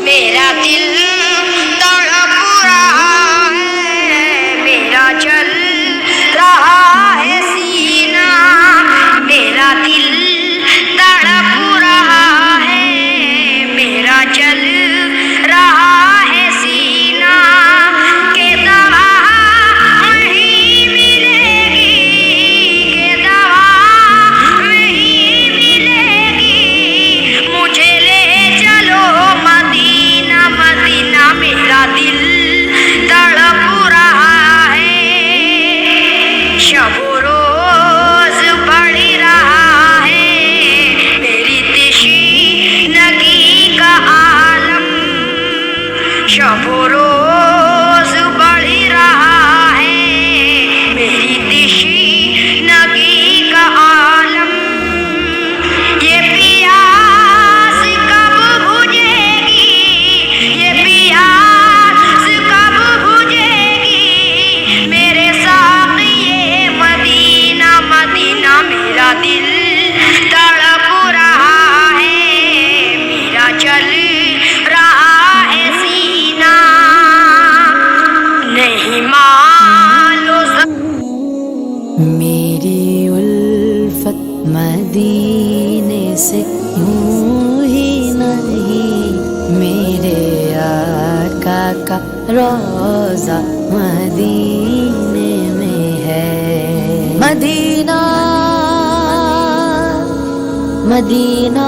میرا دل تڑپ رہا ہے، میرا جل رہا ہے سینہ، میرا دل تڑپ رہا ہے، میرا جل رہا ہے سینہ، کہ دوا نہیں ملے گی، کہ دوا نہیں ملے گی، مجھے لے چلو مدینہ مدینہ، میرا دل تڑپ رہا ہے، شب و روز بڑھ رہا ہے میری تشنگی کا عالم، شب و روز بڑھ رہا ہے میری تشنگی کا عالم، یہ پیاس کب بجھے گی، یہ پیاس کب بجھے گی، میرے ساقی مدینہ مدینہ، میرا دل تڑپ رہا ہے، میرا جل رہا ہے سینہ، نہیں معلوم میری الفت مدینے سے یوں ہی نہیں، میرے آقا کا روضہ مدینے میں ہے، مدینہ مدینہ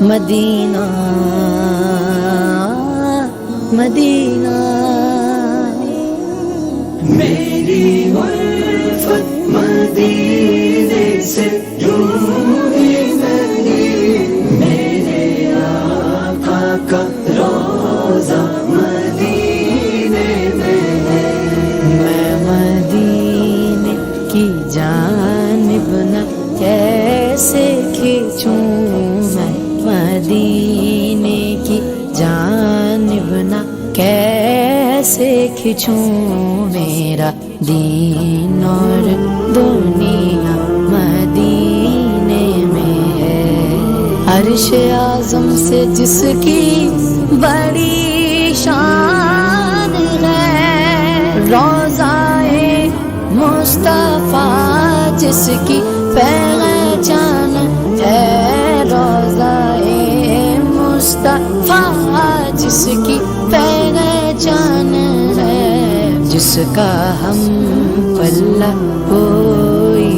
مدینہ مدینہ، میری الفت مدینے سے یوں ہی نہیں، میرے آقا کا روضہ مدینے میں ہے، میں مدینے کی جانب نہ کیسے کھینچوں، میں مدینے کی جانب نہ کیسے کھینچوں، میرا دین اور دنیا مدینے میں ہے، عرش اعظم سے جس کی بڑی شان ہے، روضہ مصطفیٰ جس کی پہچان ہے، روضہ مصطفیٰ جس کی پہچان ہے، جس کا ہم پلہ کوئی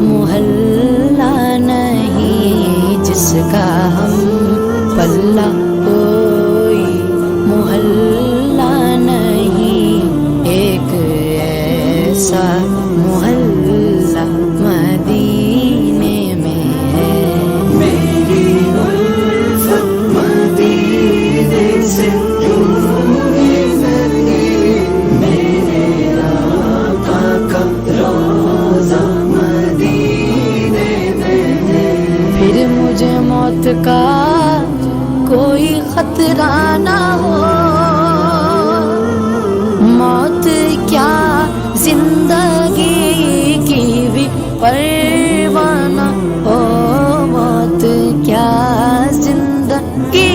محلہ نہیں، جس کا ہم پلہ کوئی محلہ نہیں، ایک ایسا محلہ مدینے میں ہے، میری الفت مدینے سے یوں ہی نہیں، میرے آقا کا روضہ مدینے میں ہے، پھر مجھے موت کا کوئی خطرہ نہ ہو، موت کیا زندگی کی بھی پرواہ نہ ہو، موت کیا زندگی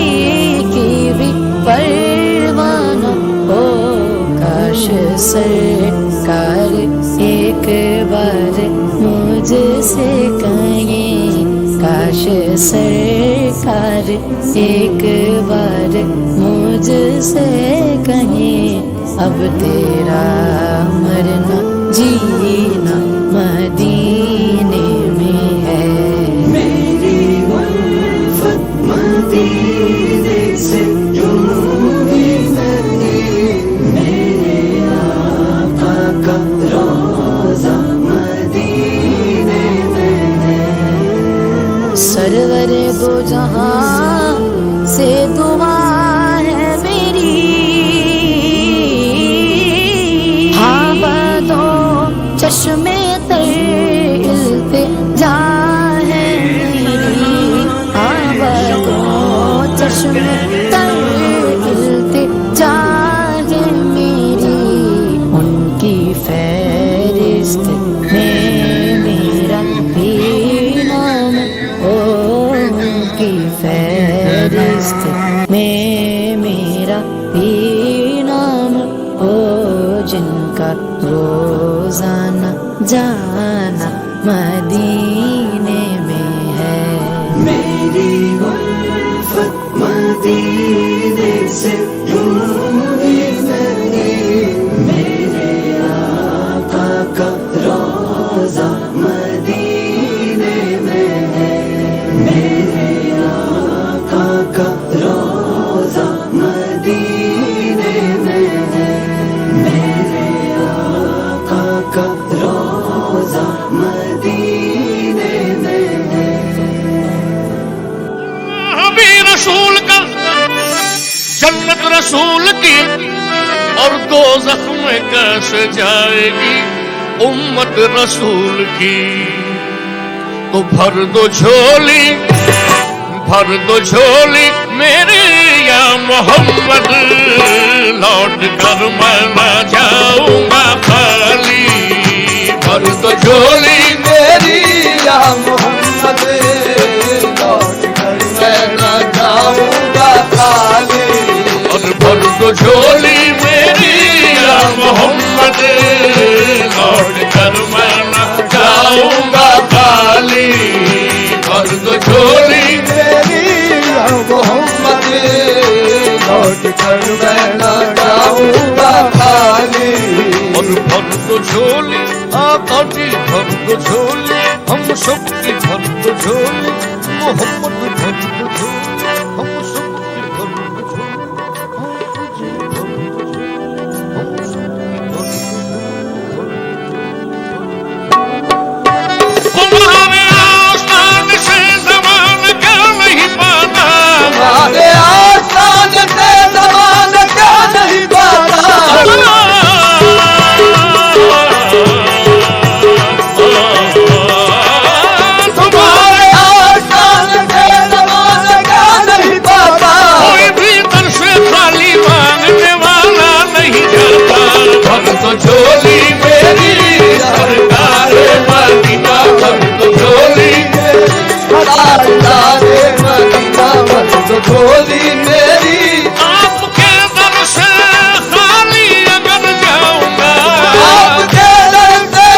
کی بھی پرواہ نہ ہو، کاش سرکار ایک بار مجھ سے کہیں، کاش سرکار ایک بار مجھ سے کہیں، اب تیرا مرنا جینا مدینے میں ہے، میری الفت مدینے سے یوں ہی نہیں، میرے آقا کا روضہ مدینے میں ہے، سرور دو جہاں سے دعا ہے میری، ہاں بدو چشمے تر التجا ہے میری، ہاں بدو چشمے تر التجا ہے میری، ان کی فہرست میں میرا بھی نام ہو، ان کی فہرست فہرست میں میرا بھی نام ہو، جن کا روزانہ جانا مدینے میں ہے۔ میری الفت مدینے سے دور نہیں، میرے آقا کا روزہ مدینے میں ہے، میرے آقا کا روزہ مدینے میں ہے، میرے آقا کا روزہ مدینے میں ہے۔ رسول کا جنت رسول کی اور دوزخ میں کیسے جائے گی امت رسول کی؟ تو بھر دو جھولی میرے یا محمد، لوٹ کر میں نہ جاؤں گا خالی۔ بھر دو جھولی میری یا محمد، لوٹ کر میں نہ جاؤں گا خالی۔ اور بھر دو جھولی میری یا محمد، لوٹ کر میں نہ جاؤں گا خالی۔ بھر دو جھولی میری یا محمد، لوٹ کر میں نہ جاؤں گا خالی۔ اور بھر دو جھولی آقا جی، بھر دو جھولی ہم سب کی، بھر دو جھولی محمد، بھر دو جھولی ہم سب کی، بھر دو جھولی آقا جی، بھر دو جھولی ہم سب کی، بھر دو جھولی۔ تمہارے آستان سے زمان کا نہیں پاتا، تمہارے آستان سے زمان کا نہیں پاتا، تمہارے آستان سے زمان کا نہیں پاتا، کوئی بھی در سے خالی مانگنے والا نہیں جاتا۔ بھر دو جھولی میری سرکار مدینہ، بھر دو جھولی سرکار مدینہ، بھر دو جھولی میری۔ آپ کے در سے خالی اگر جاؤں گا، آپ کے در سے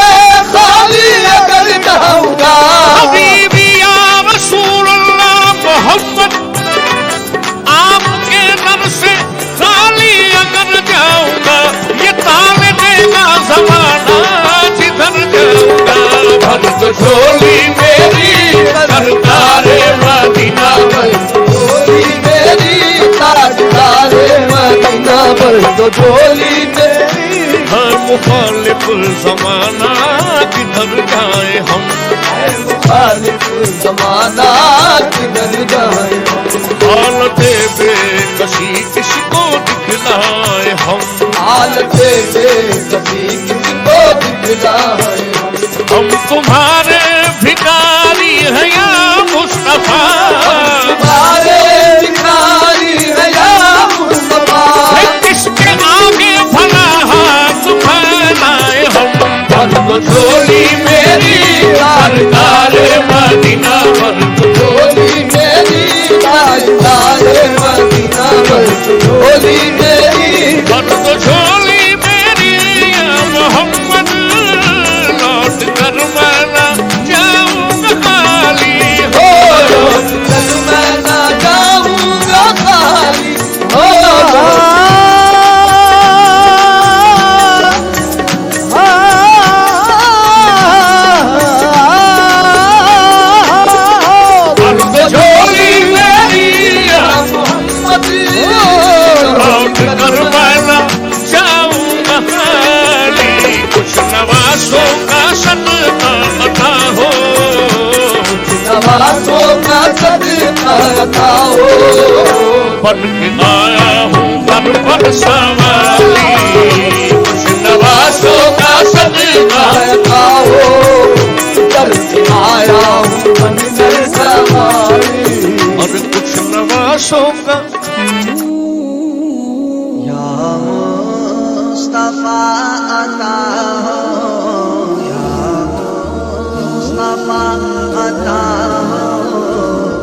خالی اگر جاؤں گا، حبیبی یا رسول اللہ محمد، آپ کے در سے خالی اگر جاؤں گا، یہ تال دے گا زمانہ جدھر جاؤں گا۔ بھر دو جھولی میری سرکار مدینہ، بھر دو جھولی میری تاجدار مدینہ، بھر دو جھولی میری۔ ہر مخالف زمانہ کدھر جائے ہم، مخالف زمانہ کدھر جائے، حالت بے کسی کس کو دکھلائے ہم، حالت بے کسی کس کو دکھلائے۔ ہم تمہارے بھکاری ہیں یا مصطفیٰ، تمہارے بھکاری ہیں یا مصطفیٰ، کس کے آگے بھلا ہاتھ پھیلائے ہم۔ بھر دو جھولی میری سرکار مدینہ، بھر دو جھولی میری تاجدار مدینہ، بھر دو جھولی میری۔ بھر دو جھولی میری یا محمد، لوٹ کر میں نہ جاؤں گا خالی۔ لوٹ کر میں نہ جاؤں گا خالی، بھر دو جھولی میری یا محمد، لوٹ کر میں نہ جاؤں گا خالی۔ کچھ نوازوں کا صدقہ عطا ہو، نوازوں کا صدقہ عطا ہو، بن کے آیا ہوں در پر سوالی۔ کچھ نوازوں کا صدقہ عطا ہو، در سے آیا ہوں منزل سواری۔ اور کچھ نوازوں کا یا مصطفیٰ عطا ہو، یا مصطفیٰ عطا ہو،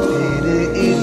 پھر ان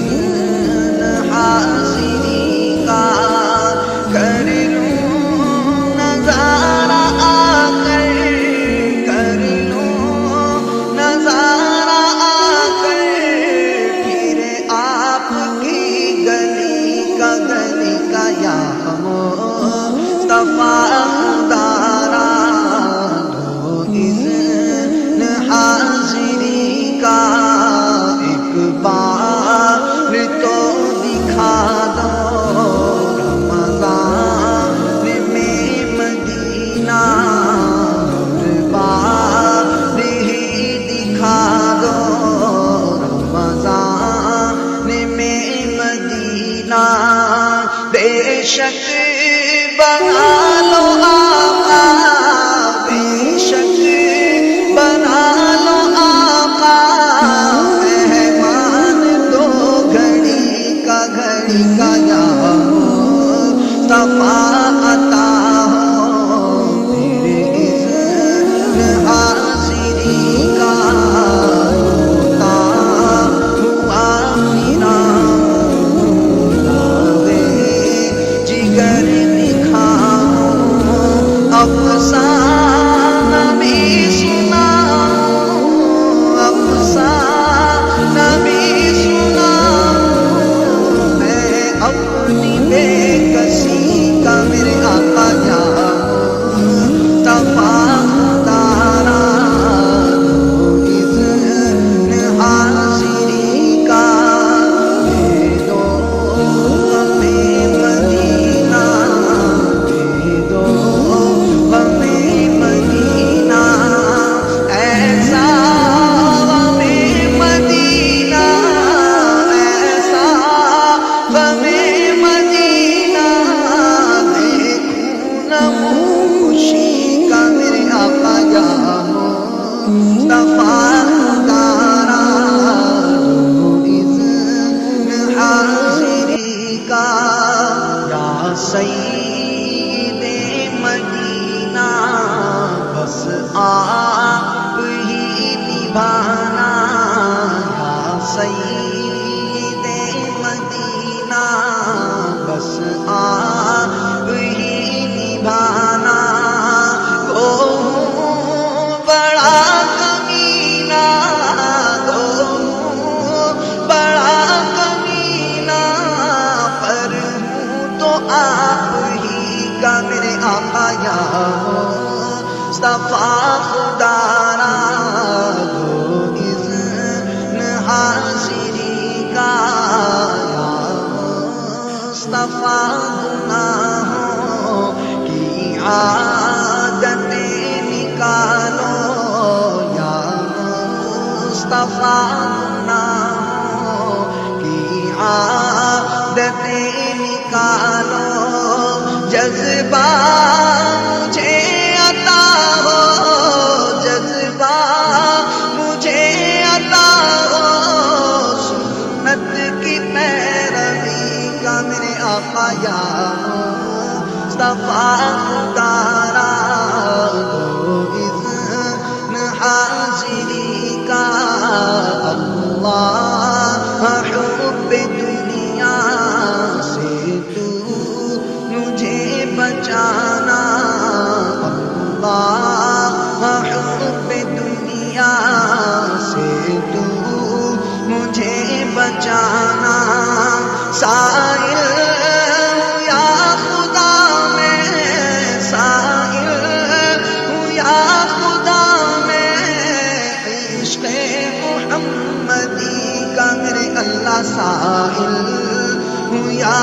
سینہ بے شک بنا لو آقا، بے شک بنا لو آقا، مہمان دو گھڑی کا یا مصطفیٰ عطا ہو، تیرے اذن حاضری کا ہوتا ہوا میرا جگر دکھاؤں، افسانہ بھی سناؤں، افسانہ بھی سناؤں، میں اپنی بے کسی کا میرے آقا یا مصطفیٰ دارا دو اذن حاضری کا، دے دو ہمیں مدینہ، دے دو ہمیں مدینہ، ایسا ہمیں مدینہ، ایسا ہمیں مدینہ، دیکھوں نہ خوشی کا میرے آقا یا مصطفیٰ دارا دو اذن حاضری کا، یا سید مدینہ بس آپ ہی نبھانا، یا سید مدینہ بس آپ ہی نبھانا، گو بڑا کمینہ، گو بڑا کمینہ، پر ہوں تو آپ ہی کا میرے آقا یا مصطفیٰ خدارا دو اذن حاضری کا، یا مصطفیٰ گناہوں کی عادتیں نکالو، یا مصطفیٰ گناہوں کی عادتیں نکالو، جذبہ مجھے عطا ہو، جذبہ مجھے عطا ہو، سنت کی پیروی کا میرے آقا یا مصطفیٰ دارا دو اذن حاضری کا، اللہ حب دنیا سے تو مجھے بچانا، اللہ حب دنیا سے تو مجھے بچانا، سائل ہوں یا خدا میں، سائل ہوں یا خدا میں، عشق محمدی کا میرے اللہ سائل ہوں یا